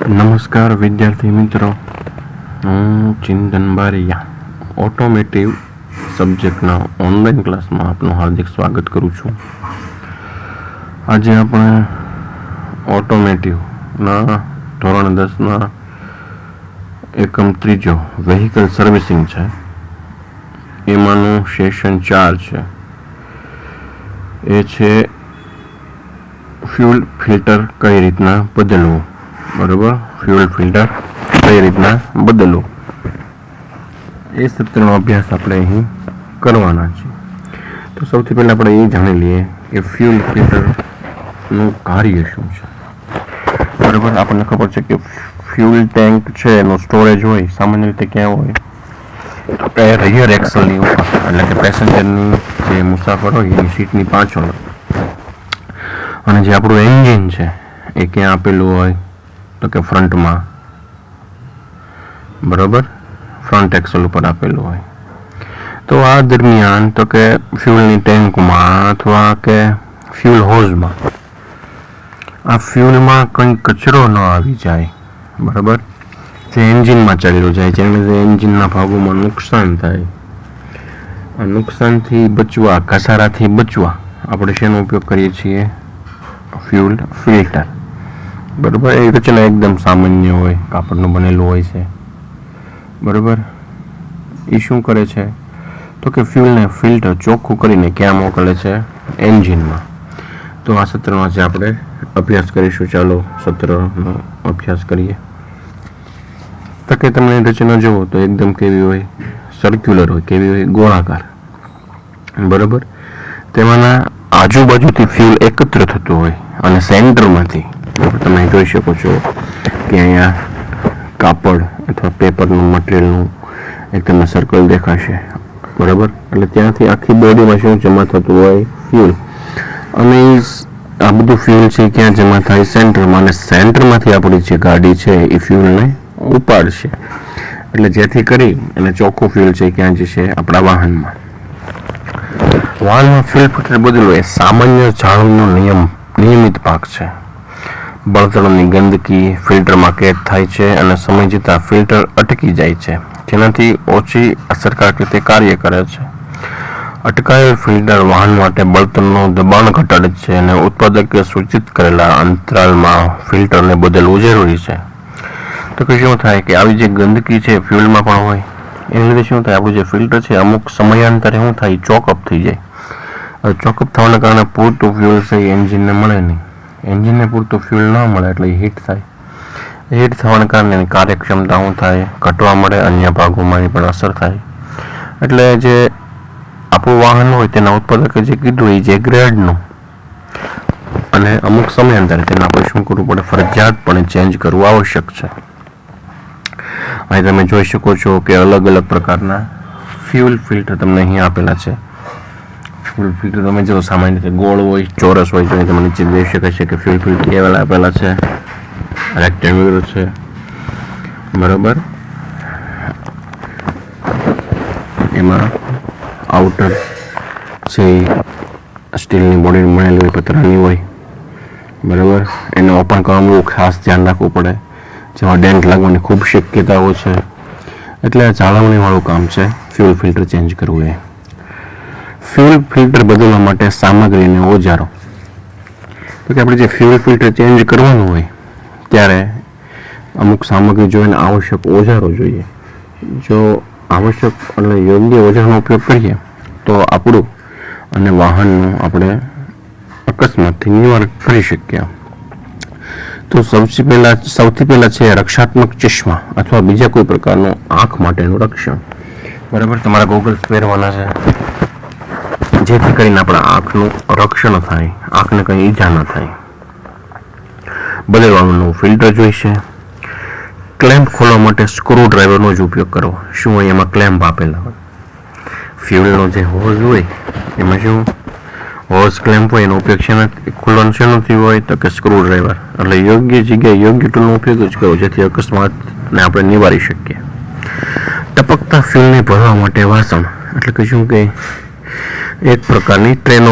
નમસ્કાર વિદ્યાર્થી મિત્રો, હું ચિંતન બારિયા ઓટોમેટિવ સબ્જેક્ટના ઓનલાઈન ક્લાસમાં આપનું હાર્દિક સ્વાગત કરું છું. આજે આપણે ઓટોમેટિવના ધોરણ 10ના એકમ 3 વ્હીકલ સર્વિસિંગ છે. એમાંનું સેશન 4 છે. એ છે ફ્યુલ ફિલ્ટર કઈ રીતના બદલવું. બરાબર, ફ્યુલ ફિલ્ટર કઈ રીતના બદલવું એ સત્રનો અભ્યાસ આપણે અહીં કરવાના છે. તો સૌથી પહેલાં આપણે એ જાણી લઈએ કે ફ્યુલ ફિલ્ટરનું કાર્ય શું છે. બરાબર, આપણને ખબર છે કે ફ્યુલ ટેન્ક છે એનું સ્ટોરેજ હોય સામાન્ય રીતે ક્યાં હોય તો કે રિયર એક્સલની ઉપર, એટલે કે પેસેન્જરની જે મુસાફર હોય એની સીટની પાછળ. અને જે આપણું એન્જિન છે એ ક્યાં આપેલું હોય તો કે ફ્રન્ટમાં. બરાબર, ફ્રન્ટ એક્સલ ઉપર આપેલું હોય. તો આ દરમિયાન તો કે ફ્યુલની ટેન્કમાં અથવા કે ફ્યુલ હોઝમાં આ ફ્યુલમાં કંઈ કચરો ન આવી જાય. બરાબર, જે એન્જિનમાં ચાલ્યો જાય, જેને એન્જિનના ભાગોમાં નુકસાન થાય. આ નુકસાનથી બચવા, ઘસારાથી બચવા આપણે શેનો ઉપયોગ કરીએ છીએ? Fuel filter. બરાબર, એ રચના એકદમ સામાન્ય હોય, કાપડનું બનેલું હોય છે. બરાબર, એ શું કરે છે તો કે ફ્યુલને ફિલ્ટર ચોખ્ખું કરીને ક્યાં મોકલે છે? એન્જિનમાં. તો આ સત્રમાં આજે આપણે અભ્યાસ કરીશું. ચાલો સત્રનો અભ્યાસ કરીએ. તો કે તમે રચના જુઓ તો એકદમ કેવી હોય? સર્ક્યુલર હોય. કેવી હોય? ગોળાકાર. બરાબર, તેમાંના આજુબાજુથી ફ્યુલ એકત્ર થતું હોય અને સેન્ટરમાંથી તમે જોઈ શકો છો કે અહીંયા કાપડ અથવા પેપરનું મટીરિયલનું એક તમને સર્કલ દેખાશે. બરાબર, એટલે ત્યાંથી આખી બોડીમાં શું જમા થતું હોય? ફ્યુલ. અને આ બધું ફ્યુલ છે ક્યાં જમા થાય? સેન્ટરમાં. અને સેન્ટરમાંથી આપણી જે ગાડી છે એ ફ્યુલને ઉપાડશે, એટલે જેથી કરી અને ચોખ્ખું ફ્યુલ છે ક્યાં જશે? આપણા વાહનમાં. વાહનમાં ફ્યુલ ફિલ્ટર બદલવું એ સામાન્ય જાળવણીનો નિયમિત ભાગ છે. બળતણની ગંદકી ફિલ્ટરમાં કેદ થાય છે અને સમય જતાં ફિલ્ટર અટકી જાય છે, જેનાથી ઓછી અસરકારક રીતે કાર્ય કરે છે. અટકાયેલ ફિલ્ટર વાહન માટે બળતણનું દબાણ ઘટાડે છે અને ઉત્પાદકે સૂચિત કરેલા અંતરાલમાં ફિલ્ટરને બદલવું જરૂરી છે. તો કે શું થાય કે આવી જે ગંદકી છે ફ્યુલમાં પણ હોય, એના લીધે શું થાય? આપણું જે ફિલ્ટર છે અમુક સમયાંતરે શું થાય? ચોકઅપ થઈ જાય. હવે ચોકઅપ થવાના કારણે પૂરતું ફ્યુલ છે એ એન્જિનને મળે નહીં. એન્જિનને પૂરતું ફ્યુલ ન મળે એટલે હીટ થાય. હીટ થવાના કારણે એની કાર્યક્ષમતા શું થાય? ઘટવા મળે. અન્ય ભાગોમાં પણ અસર થાય. એટલે જે આપણું વાહન હોય તેના ઉત્પાદકે જે કીધું એ જે ગ્રેડનું, અને અમુક સમયાંતરે તેને આપણે શું કરવું પડે? ફરજિયાતપણે ચેન્જ કરવું આવશ્યક છે. અહીં તમે જોઈ શકો છો કે અલગ અલગ પ્રકારના ફ્યુલ ફિલ્ટર તમને અહીં આપેલા છે. ફ્યુલ ફિલ્ટર તમે જો સામાન્ય રીતે ગોળ હોય, ચોરસ હોય, તો તમે નીચે જોઈ શકે છે કે ફ્યુલ ફિલ્ટર કેવા આપેલા છે. રેક્ટેન્ગ્યુલર છે. બરાબર, એમાં આઉટર છે સ્ટીલની બોડી બનેલી હોય, પતરાની હોય. બરાબર, એને ઓપન કરવામાં બહુ ખાસ ધ્યાન રાખવું પડે, જેમાં ડેન્ટ લાગવાની ખૂબ શક્યતાઓ છે. એટલે જાળવણીવાળું કામ છે ફ્યુલ ફિલ્ટર ચેન્જ કરવું એ. ફ્યુલ ફિલ્ટર બદલવા માટે સામગ્રી અને ઓજારો. તો કે આપણે જે ફ્યુલ ફિલ્ટર ચેન્જ કરવાનું હોય ત્યારે અમુક સામગ્રી જોઈએ, આવશ્યક ઓજારો જોઈએ. જો આવશ્યક એટલે યોગ્ય ઓજારનો ઉપયોગ કરીએ તો આપણું અને વાહનનું આપણે અકસ્માતથી નિવારણ કરી શકીએ. તો સૌથી પહેલા છે રક્ષાત્મક ચશ્મા અથવા બીજા કોઈ પ્રકારનું આંખ માટેનું રક્ષણ. બરાબર, તમારા ગોગલ્સ પહેરવાના છે જેથી કરીને આપણા આંખનું રક્ષણ થાય, આંખને કંઈ ઈજા ન થાય. બદલવાનું ફિલ્ટર જોઈશે. ક્લેમ્પ ખોલવા માટે સ્ક્રૂ ડ્રાઈવરનો જ ઉપયોગ કરવો. શું હોય? એમાં ક્લેમ્પ આપેલા હોય. ફ્યુલનો જે હોઝ હોય એમાં શું હોઝ ક્લેમ્પ હોય, એનો ઉપયોગ ખોલવાનો શેનાથી હોય તો કે સ્ક્રૂ ડ્રાઈવર. એટલે યોગ્ય જગ્યાએ યોગ્ય ટૂલનો ઉપયોગ જ કરવો જેથી અકસ્માતને આપણે નિવારી શકીએ. ટપકતા ફ્યુલને ભરવા માટે વાસણ, એટલે કે શું કે એક પ્રકારની ટ્રેનો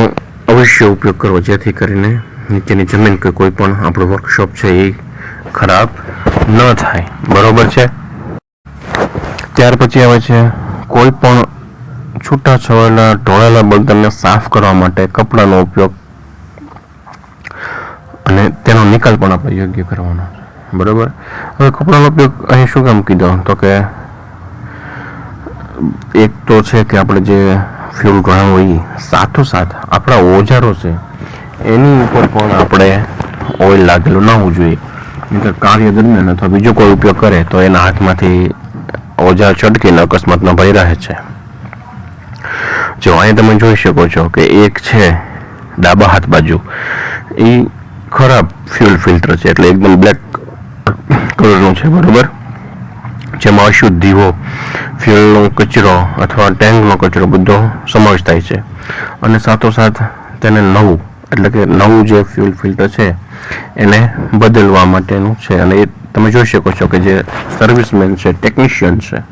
અવશ્ય ઉપયોગ કરવો જેથી કરીને નીચેની જમીન કે કોઈ પણ આપણો વર્કશોપ છે એ ખરાબ ન થાય. બરોબર છે. ત્યાર પછી આવે છે કોઈ પણ છૂટા છવાયેલા ઢોળેલા બળતણને સાફ કરવા માટે કપડાનો ઉપયોગ અને તેનો નિકાલ પણ આપણે યોગ્ય કરવાનો છે. બરોબર. હવે કપડાનો ઉપયોગ અહીં શું કામ કીધો તો કે એક તો છે કે આપણે જે ફ્યુલ ઢોળાવું હોય સાથોસાથ આપણા ઓજારો છે એની ઉપર પણ આપણે ઓઇલ લાગેલું ન હોવું જોઈએ. નહીંતર કાર્ય દરમિયાન અથવા બીજો કોઈ ઉપયોગ કરે તો એના હાથમાંથી ઓજાર છટકીને અકસ્માતનો ભય રહે છે. જો અહીં તમે જોઈ શકો છો કે એક છે ડાબા હાથ બાજુ એ ખરાબ ફ્યુલ ફિલ્ટર છે, એટલે એકદમ બ્લેક કલરનું છે. બરોબર. જેમાં અશુદ્ધિઓ, ફ્યુલનો કચરો અથવા ટેન્કનો કચરો બધો સમાવેશ થાય છે. અને સાથોસાથ તેને નવું એટલે કે નવું જે ફ્યુલ ફિલ્ટર છે એને બદલવા માટેનું છે. અને એ તમે જોઈ શકો છો કે જે સર્વિસમેન છે, ટેકનિશિયન છે,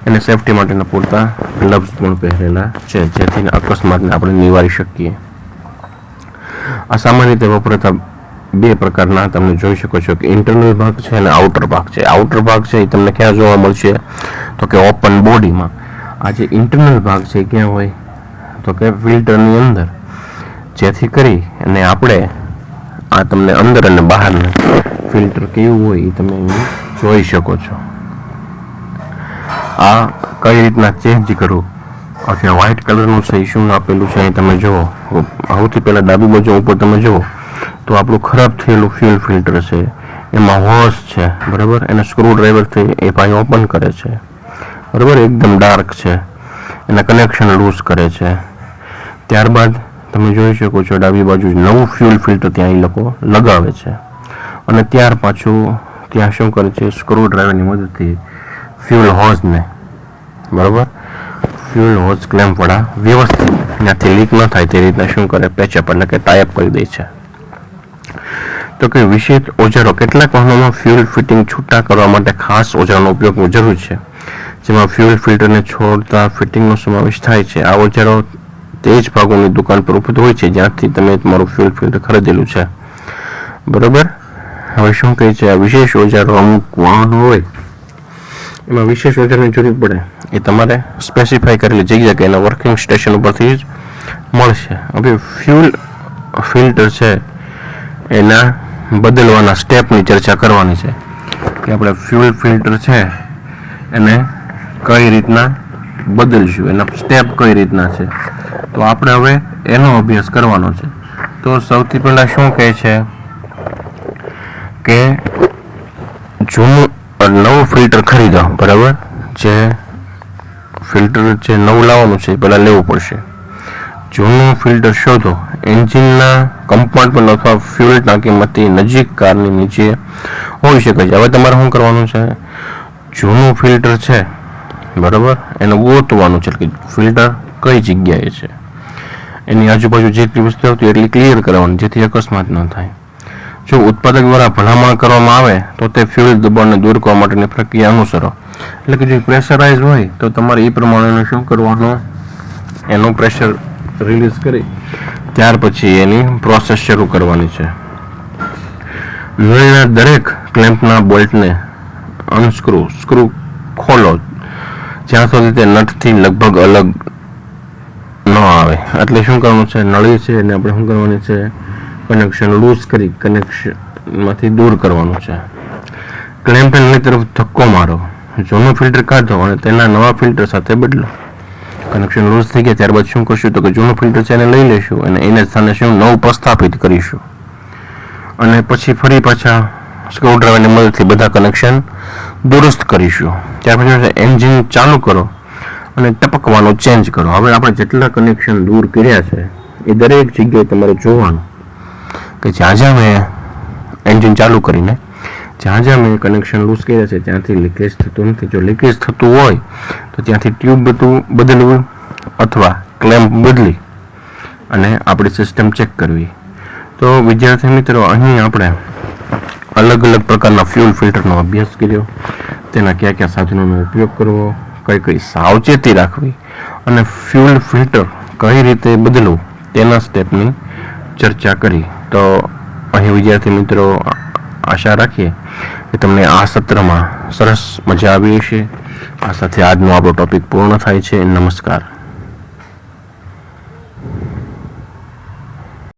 એને સેફટી માટેના પૂરતા ગ્લવ્સ પણ પહેરેલા છે, જેથી અકસ્માતને આપણે નિવારી શકીએ. આ સામાન્ય રીતે વપરાતા બે પ્રકારના તમે જોઈ શકો છો કે ઇન્ટરનલ ભાગ છે અને આઉટર ભાગ છે. આઉટર ભાગ છે એ તમને ક્યાં જોવા મળશે તો કે ઓપન બોડીમાં. આ જે ઇન્ટરનલ ભાગ છે ક્યાં હોય તો કે ફિલ્ટરની અંદર, જેથી કરી અને આપણે આ તમને અંદર અને બહારનું ફિલ્ટર કેવું હોય એ તમે જોઈ શકો છો. આ કઈ રીતના ચેન્જ કરવું. ઓકે, વ્હાઇટ કલરનું છે એ શું આપેલું છે અહીં તમે જુઓ. સૌથી પહેલાં ડાબી બાજુ ઉપર તમે જુઓ તો આપણું ખરાબ થયેલું ફ્યુલ ફિલ્ટર છે, એમાં હોસ છે. બરાબર. એને સ્ક્રૂ ડ્રાઈવરથી એ ભાઈ ઓપન કરે છે. બરાબર. એકદમ ડાર્ક છે, એના કનેક્શન લૂઝ કરે છે. ત્યારબાદ તમે જોઈ શકો છો ડાબી બાજુ નવું ફ્યુલ ફિલ્ટર ત્યાં એ લોકો લગાવે છે. અને ત્યાર પાછું ત્યાં શું કરે છે, સ્ક્રૂ ડ્રાઈવરની મદદથી ફ્યુલ હોઝને, બરાબર, ફ્યુલ હોઝ ક્લેમ્પવાળા વ્યવસ્થિત ત્યાંથી લીક ન થાય તે રીતના શું કરે, પેચઅપ એટલે કે ટાઈપ કરી દે છે. તો કે વિશેષ ઓજારો. કેટલાક વાહનોમાં ફ્યુલ ફિટિંગ છૂટા કરવા માટે ખાસ ઓજારોનો ઉપયોગ જરૂર છે, જેમાં ફ્યુલ ફિલ્ટરને છોડતા ફિટિંગનો સમાવેશ થાય છે. આ ઓજારો તે જ ભાગોની દુકાન પર ઉપલબ્ધ હોય છે જ્યાંથી તમે તમારું ફ્યુલ ફિલ્ટર ખરીદેલું છે. બરોબર. હવે શું કહે છે, આ વિશેષ ઓજારો અમુક વાહનો હોય એમાં વિશેષ ઓજારની જરૂર પડે એ તમારે સ્પેસિફાઈ કરેલી જગ્યા કે એના વર્કિંગ સ્ટેશન ઉપરથી જ મળશે. હવે ફ્યુલ ફિલ્ટર છે એના બદલવાના સ્ટેપની ચર્ચા કરવાની છે કે આપણે ફ્યુલ ફિલ્ટર છે એને કઈ રીતના બદલશું, એના સ્ટેપ કઈ રીતના છે, તો આપણે હવે એનો અભ્યાસ કરવાનો છે. તો સૌથી પહેલાં શું કહે છે કે જૂનું નવું ફિલ્ટર ખરીદો. બરાબર. જે ફિલ્ટર જે નવું લાવવાનું છે એ પહેલાં લેવું પડશે. જૂનું ફિલ્ટર શોધો. એન્જિનના કમ્પાર્ટમેન્ટ અથવા ફ્યુલ ટાંકીમાંથી નજીક કારની નીચે હોઈ શકે છે. હવે તમારે શું કરવાનું છે, જૂનું ફિલ્ટર છે બરાબર એને ગોતવાનું છે કે ફિલ્ટર કઈ જગ્યાએ છે, એની આજુબાજુ જેટલી વસ્તુ આવતી એટલી ક્લિયર કરવાની જેથી અકસ્માત ન થાય. જો ઉત્પાદક દ્વારા ભલામણ કરવામાં આવે તો તે ફ્યુલ દબાણને દૂર કરવા માટેની પ્રક્રિયા અનુસરો. એટલે કે જો પ્રેશરાઇઝ હોય તો તમારે એ પ્રમાણે શું કરવાનું, એનું પ્રેશર રિલીઝ કરી ત્યાર પછી એની પ્રોસેસ શરૂ કરવાની છે. નળીના દરેક ક્લેમ્પના બોલ્ટને સ્ક્રૂ ખોલો જ્યાં સુધી તે નટથી લગભગ અલગ ન આવે. એટલે શું કરવાનું છે, નળી છે એને આપણે શું કરવાની છે, કનેક્શન લૂઝ કરી કનેક્શનમાંથી દૂર કરવાનું છે. ક્લેમ્પ નળી તરફ ધક્કો મારો. જૂનું ફિલ્ટર કાઢો અને તેના નવા ફિલ્ટર સાથે બદલો. કનેક્શન લૂઝ થઈ ગયા ત્યારબાદ શું કરશું તો કે જૂનું ફિલ્ટર છે એને લઈ લઈશું અને એને સ્થાને શું નવું પ્રસ્થાપિત કરીશું. અને પછી ફરી પાછા સ્ક્રૂ ડ્રાઈવરની મદદથી બધા કનેક્શન દુરસ્ત કરીશું. ત્યાર પછી એન્જિન ચાલુ કરો અને ટપકવાનું ચેન્જ કરો. હવે આપણે જેટલા કનેક્શન દૂર કર્યા છે એ દરેક જગ્યાએ તમારે જોવાનું કે જ્યાં જ્યાં મેં એન્જિન ચાલુ કરીને જ્યાં જ્યાં મેં કનેક્શન લૂઝ કર્યા છે ત્યાંથી લીકેજ થતું નથી. જો લીકેજ થતું હોય તો ત્યાંથી ટ્યુબ બદલવું અથવા ક્લેમ્પ બદલી અને આપણી સિસ્ટમ ચેક કરવી. તો વિદ્યાર્થી મિત્રો, અહીં આપણે અલગ અલગ પ્રકારના ફ્યુલ ફિલ્ટરનો અભ્યાસ કર્યો, તેના કયા કયા સાધનોનો ઉપયોગ કરવો, કઈ કઈ સાવચેતી રાખવી અને ફ્યુલ ફિલ્ટર કઈ રીતે બદલવું તેના સ્ટેપની ચર્ચા કરી. તો અહીં વિદ્યાર્થી મિત્રો આશા રાખીએ કે તમને આ સત્રમાં સરસ મજા આવી હશે. આ સાથે આજનો આપણો ટોપિક પૂર્ણ થાય છે. નમસ્કાર.